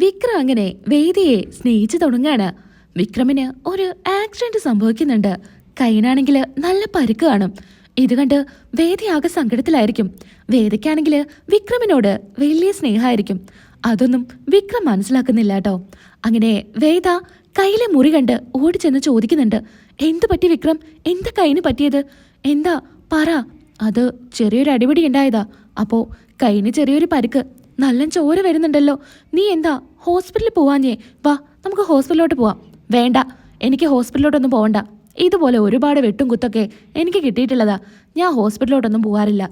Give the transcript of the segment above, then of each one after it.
വിക്രം അങ്ങനെ വേദിയെ സ്നേഹിച്ചു തുടങ്ങാണ്. വിക്രമിന് ഒരു ആക്സിഡന്റ് സംഭവിക്കുന്നുണ്ട്. കൈനാണെങ്കിൽ നല്ല പരുക്ക് കാണും. ഇത് കണ്ട് വേദി ആകെ സങ്കടത്തിലായിരിക്കും. വേദിക്കാണെങ്കിൽ വിക്രമിനോട് വലിയ സ്നേഹമായിരിക്കും. അതൊന്നും വിക്രം മനസ്സിലാക്കുന്നില്ല കേട്ടോ. അങ്ങനെ വേദ കയ്യിലെ മുറി കണ്ട് ഓടിച്ചെന്ന് ചോദിക്കുന്നുണ്ട്, എന്തു പറ്റി വിക്രം? എന്താ കൈന് പറ്റിയത്? എന്താ പറ. അത് ചെറിയൊരു അടിപിടി ഉണ്ടായതാ. അപ്പോ കൈന് ചെറിയൊരു പരുക്ക്, നല്ല ചോര വരുന്നുണ്ടല്ലോ. നീ എന്താ ഹോസ്പിറ്റലിൽ പോവാഞ്ഞേ? വാ, നമുക്ക് ഹോസ്പിറ്റലിലോട്ട് പോവാം. വേണ്ട, എനിക്ക് ഹോസ്പിറ്റലിലോട്ടൊന്നും പോകണ്ട. ഇതുപോലെ ഒരുപാട് വെട്ടും കുത്തൊക്കെ എനിക്ക് കിട്ടിയിട്ടുള്ളതാ. ഞാൻ ഹോസ്പിറ്റലിലോട്ടൊന്നും പോവാറില്ല.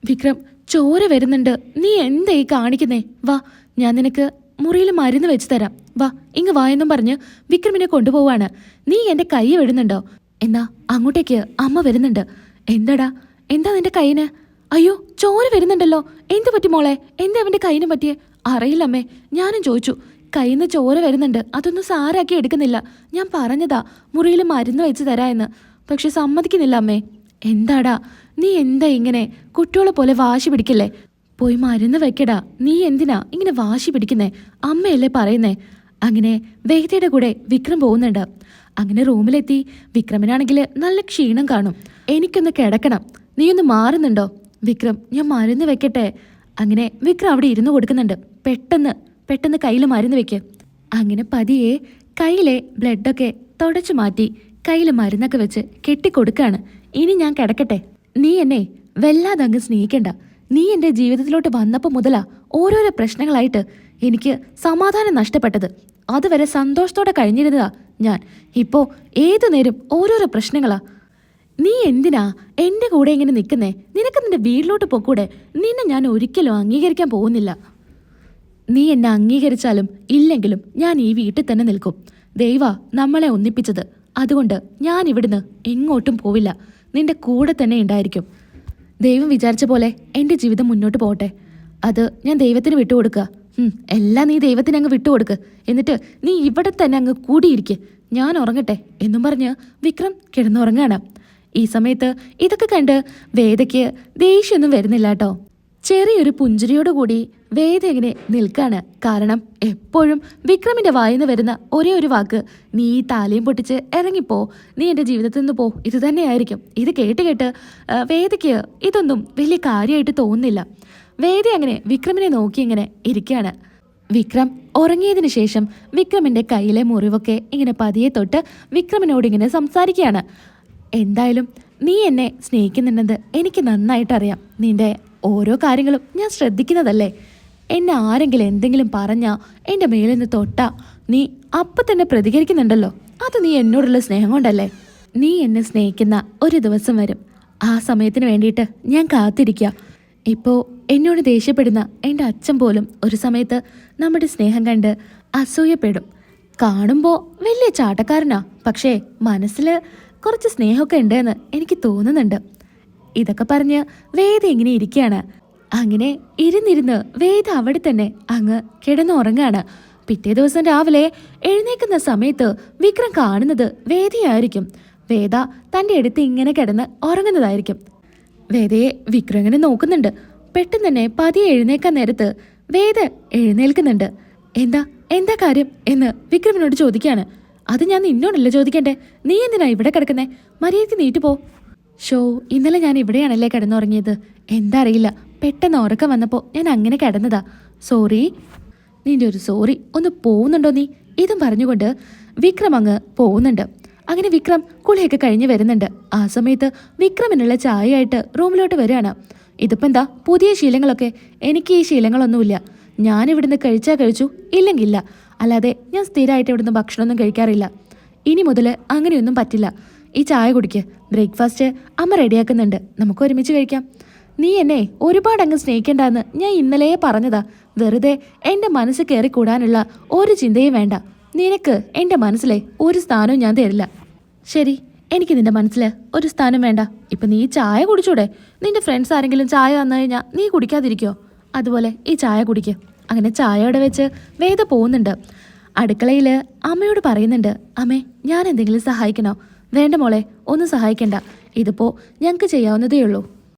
വിക്രം, ചോര വരുന്നുണ്ട്. നീ എന്താ ഈ കാണിക്കുന്നേ? വാ, ഞാൻ നിനക്ക് മുറിയിൽ മരുന്ന് വെച്ച് തരാം. വാ, ഇങ്ങ് വാ എന്നും പറഞ്ഞ് വിക്രമിനെ കൊണ്ടുപോവാണ്. നീ എന്റെ കൈ വിടുന്നുണ്ടോ? എന്നാ അങ്ങോട്ടേക്ക് അമ്മ വരുന്നുണ്ട്. എന്താടാ, എന്താ നിന്റെ കൈന്? അയ്യോ, ചോര വരുന്നുണ്ടല്ലോ. എന്ത് പറ്റി മോളെ? എന്താ അവന്റെ കൈന് പറ്റിയേ? അറിയില്ല അമ്മേ, ഞാനും ചോദിച്ചു. കൈന്ന് ചോര വരുന്നുണ്ട്. അതൊന്നും സാരാക്കി എടുക്കുന്നില്ല. ഞാൻ പറഞ്ഞതാ മുറിയിൽ മരുന്ന് വെച്ച് തരാ എന്ന്, പക്ഷെ സമ്മതിക്കുന്നില്ല അമ്മേ. എന്താടാ നീ എന്താ ഇങ്ങനെ കുട്ടികളെ പോലെ വാശി പിടിക്കല്ലേ? പോയി മരുന്ന് വെക്കടാ. നീ എന്തിനാ ഇങ്ങനെ വാശി പിടിക്കുന്നേ? അമ്മയല്ലേ പറയുന്നേ. അങ്ങനെ വേദയുടെ കൂടെ വിക്രം പോകുന്നുണ്ട്. അങ്ങനെ റൂമിലെത്തി വിക്രമിനാണെങ്കിൽ നല്ല ക്ഷീണം കാണും. എനിക്കൊന്ന് കിടക്കണം, നീ ഒന്ന് മാറുന്നുണ്ടോ? വിക്രം, ഞാൻ മരുന്ന് വെക്കട്ടെ. അങ്ങനെ വിക്രം അവിടെ ഇരുന്ന് കൊടുക്കുന്നുണ്ട്. പെട്ടെന്ന് കയ്യിൽ മരുന്ന് വെക്ക്. അങ്ങനെ പതിയെ കയ്യിലെ ബ്ലഡൊക്കെ തുടച്ചു മാറ്റി കയ്യിൽ മരുന്നൊക്കെ വെച്ച് കെട്ടിക്കൊടുക്കാണ്. ഇനി ഞാൻ കിടക്കട്ടെ. നീ എന്നെ വല്ലാതെ അങ്ങ് സ്നേഹിക്കണ്ട. നീ എൻ്റെ ജീവിതത്തിലോട്ട് വന്നപ്പോൾ മുതലാ ഓരോരോ പ്രശ്നങ്ങളായിട്ട് എനിക്ക് സമാധാനം നഷ്ടപ്പെട്ടത്. അതുവരെ സന്തോഷത്തോടെ കഴിഞ്ഞിരുന്നതാ ഞാൻ. ഇപ്പോൾ ഏതു നേരം ഓരോരോ പ്രശ്നങ്ങളാ. നീ എന്തിനാ എൻ്റെ കൂടെ ഇങ്ങനെ നിൽക്കുന്നേ? നിനക്ക് നിന്റെ വീട്ടിലോട്ട് പോക്കൂടെ? നിന്നെ ഞാൻ ഒരിക്കലും അംഗീകരിക്കാൻ പോകുന്നില്ല. നീ എന്നെ അംഗീകരിച്ചാലും ഇല്ലെങ്കിലും ഞാൻ ഈ വീട്ടിൽ തന്നെ നിൽക്കും. ദൈവ നമ്മളെ ഒന്നിപ്പിച്ചത്. അതുകൊണ്ട് ഞാൻ ഇവിടുന്ന് എങ്ങോട്ടും പോവില്ല. നിന്റെ കൂടെ തന്നെ ഉണ്ടായിരിക്കും. ദൈവം വിചാരിച്ച പോലെ എൻ്റെ ജീവിതം മുന്നോട്ട് പോകട്ടെ. അത് ഞാൻ ദൈവത്തിന് വിട്ടുകൊടുക്കുക. എല്ലാം നീ ദൈവത്തിന് അങ്ങ് വിട്ടുകൊടുക്ക്. എന്നിട്ട് നീ ഇവിടെ തന്നെ അങ്ങ് കൂടിയിരിക്കെ. ഞാൻ ഉറങ്ങട്ടെ എന്നും പറഞ്ഞ് വിക്രം കിടന്നുറങ്ങാണ്. ഈ സമയത്ത് ഇതൊക്കെ കണ്ട് വേദയ്ക്ക് ദേഷ്യമൊന്നും വരുന്നില്ല കേട്ടോ. ചെറിയൊരു പുഞ്ചിരിയോടുകൂടി വേദ ഇങ്ങനെ നിൽക്കാണ്. കാരണം എപ്പോഴും വിക്രമിന്റെ വായിന്ന് വരുന്ന ഒരേ ഒരു വാക്ക്, നീ ഈ താലിയും പൊട്ടിച്ച് ഇറങ്ങിപ്പോ, നീ എൻ്റെ ജീവിതത്തിൽ നിന്ന് പോ, ഇത് തന്നെയായിരിക്കും. ഇത് കേട്ട് വേദയ്ക്ക് ഇതൊന്നും വലിയ കാര്യമായിട്ട് തോന്നുന്നില്ല. വേദ അങ്ങനെ വിക്രമിനെ നോക്കി ഇങ്ങനെ ഇരിക്കുകയാണ്. വിക്രം ഉറങ്ങിയതിന് ശേഷം വിക്രമിന്റെ കയ്യിലെ മുറിവൊക്കെ ഇങ്ങനെ പതിയെ തൊട്ട് വിക്രമിനോട് ഇങ്ങനെ സംസാരിക്കുകയാണ്. എന്തായാലും നീ എന്നെ സ്നേഹിക്കുന്നുണ്ടെന്ന് എനിക്ക് നന്നായിട്ടറിയാം. നിന്റെ ഓരോ കാര്യങ്ങളും ഞാൻ ശ്രദ്ധിക്കുന്നതല്ലേ. എന്നെ ആരെങ്കിലും എന്തെങ്കിലും പറഞ്ഞാ എൻ്റെ മേലിൽ നിന്ന് തൊട്ടാ നീ അപ്പം തന്നെ പ്രതികരിക്കുന്നുണ്ടല്ലോ. അത് നീ എന്നോടുള്ള സ്നേഹം കൊണ്ടല്ലേ. നീ എന്നെ സ്നേഹിക്കുന്ന ഒരു ദിവസം വരും. ആ സമയത്തിന് വേണ്ടിയിട്ട് ഞാൻ കാത്തിരിക്കുക. ഇപ്പോൾ എന്നോട് ദേഷ്യപ്പെടുന്ന എൻ്റെ അച്ഛൻ പോലും ഒരു സമയത്ത് നമ്മുടെ സ്നേഹം കണ്ട് അസൂയപ്പെടും. കാണുമ്പോൾ വലിയ ചാട്ടക്കാരനാ, പക്ഷേ മനസ്സിൽ കുറച്ച് സ്നേഹമൊക്കെ ഉണ്ടെന്ന് എനിക്ക് തോന്നുന്നുണ്ട്. ഇതൊക്കെ പറഞ്ഞ് വേദ ഇങ്ങനെ ഇരിക്കുകയാണ്. അങ്ങനെ ഇരുന്നിരുന്ന് വേദ അവിടെ തന്നെ അങ്ങ് കിടന്നുറങ്ങാണ്. പിറ്റേ ദിവസം രാവിലെ എഴുന്നേക്കുന്ന സമയത്ത് വിക്രം കാണുന്നത് വേദയായിരിക്കും. വേദ തൻ്റെ അടുത്ത് ഇങ്ങനെ കിടന്ന് ഉറങ്ങുന്നതായിരിക്കും. വേദയെ വിക്രം ഇങ്ങനെ നോക്കുന്നുണ്ട്. പെട്ടെന്ന് തന്നെ പതിയെ എഴുന്നേക്കാൻ നേരത്ത് വേദ എഴുന്നേൽക്കുന്നുണ്ട്. എന്താ കാര്യം എന്ന് വിക്രമിനോട് ചോദിക്കുകയാണ്. അത് ഞാൻ നിന്നോടല്ല ചോദിക്കണ്ടേ, നീ എന്തിനാ ഇവിടെ കിടക്കുന്നേ? മര്യാദയ്ക്ക് നീട്ടു പോ. ഇന്നലെ ഞാൻ ഇവിടെയാണല്ലേ കിടന്നുറങ്ങിയത്. എന്താ അറിയില്ല, പെട്ടെന്ന് ഉറക്കം വന്നപ്പോൾ ഞാൻ അങ്ങനെ കിടന്നതാ. സോറി. നിന്റെ ഒരു സോറി ഒന്ന് പോകുന്നുണ്ടോ നീ? ഇതും പറഞ്ഞുകൊണ്ട് വിക്രം അങ്ങ് പോകുന്നുണ്ട്. അങ്ങനെ വിക്രം കുളിയൊക്കെ കഴിഞ്ഞ് വരുന്നുണ്ട്. ആ സമയത്ത് വിക്രമിനുള്ള ചായയായിട്ട് റൂമിലോട്ട് വരികയാണ്. ഇതിപ്പോൾ എന്താ പുതിയ ശീലങ്ങളൊക്കെ? എനിക്ക് ഈ ശീലങ്ങളൊന്നുമില്ല. ഞാൻ ഇവിടുന്ന് കഴിച്ചാൽ കഴിച്ചു, ഇല്ലെങ്കിൽ ഇല്ല. അല്ലാതെ ഞാൻ സ്ഥിരമായിട്ട് ഇവിടുന്ന് ഭക്ഷണമൊന്നും കഴിക്കാറില്ല. ഇനി മുതൽ അങ്ങനെയൊന്നും പറ്റില്ല. ഈ ചായ കുടിക്ക്. ബ്രേക്ക്ഫാസ്റ്റ് അമ്മ റെഡിയാക്കുന്നുണ്ട്, നമുക്ക് ഒരുമിച്ച് കഴിക്കാം. നീ എന്നെ ഒരുപാട് അങ്ങ് സ്നേഹിക്കേണ്ടെന്ന് ഞാൻ ഇന്നലെ പറഞ്ഞതാ. വെറുതെ എൻ്റെ മനസ്സ് കയറി കൂടാനുള്ള ഒരു ചിന്തയും വേണ്ട. നിനക്ക് എൻ്റെ മനസ്സിലെ ഒരു സ്ഥാനവും ഞാൻ തരില്ല. ശരി, എനിക്ക് നിന്റെ മനസ്സിൽ ഒരു സ്ഥാനം വേണ്ട. ഇപ്പം നീ ചായ കുടിച്ചൂടെ? നിന്റെ ഫ്രണ്ട്സ് ആരെങ്കിലും ചായ തന്നു കഴിഞ്ഞാൽ നീ കുടിക്കാതിരിക്കോ? അതുപോലെ ഈ ചായ കുടിക്കുക. അങ്ങനെ ചായയോടെ വെച്ച് വേദ പോകുന്നുണ്ട്. അടുക്കളയിൽ അമ്മയോട് പറയുന്നുണ്ട്, അമ്മേ ഞാൻ എന്തെങ്കിലും സഹായിക്കണോ? വേണ്ട മോളെ, ഒന്നും സഹായിക്കണ്ട. ഇതിപ്പോൾ ഞങ്ങൾക്ക് ചെയ്യാവുന്നതേ ഉള്ളൂ.